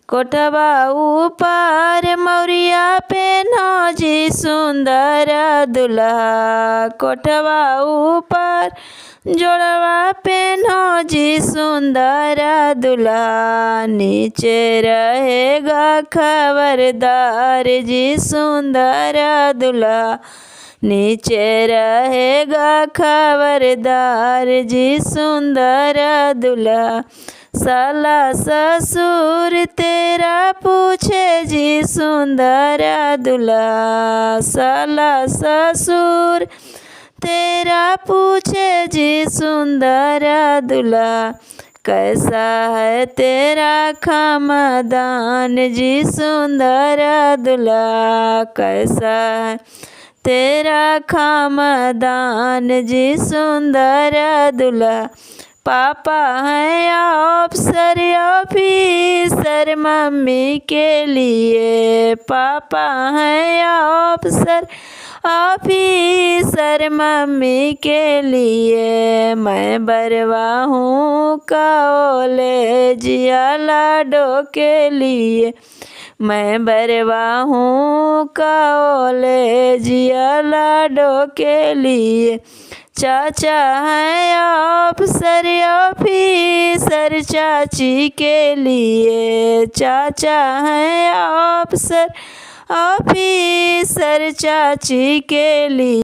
कोठवा ऊपर मौरिया पेन्हो जी सुंदर दुल्हा। कोठवा ऊपर जोड़वा पेन्हो जी सुंदर दुल्हा। नीचे रहेगा खबरदार जी सुंदर दुल्हा। नीचे रहेगा खबरदार जी सुंदर दुल्हा। साला ससुर तेरा पूछे जी सुंदर दुल्हा। साला ससुर तेरा पूछे जी सुंदर दुल्हा। कैसा है तेरा खानदान जी सुंदर दुल्हा। कैसा है तेरा खानदान जी सुंदर दुल्हा। पापा हैं ऑफिसर मम्मी के लिए। पापा हैं ऑफिसर मम्मी के लिए। मैं बरवा हूँ कॉलेज लाडो के लिए। मैं बरवा हूँ कॉलेज लाडो के लिए। चाचा हैं ऑफिसर चाची के लिए। चाचा हैं ऑफिसर चाची के लिए।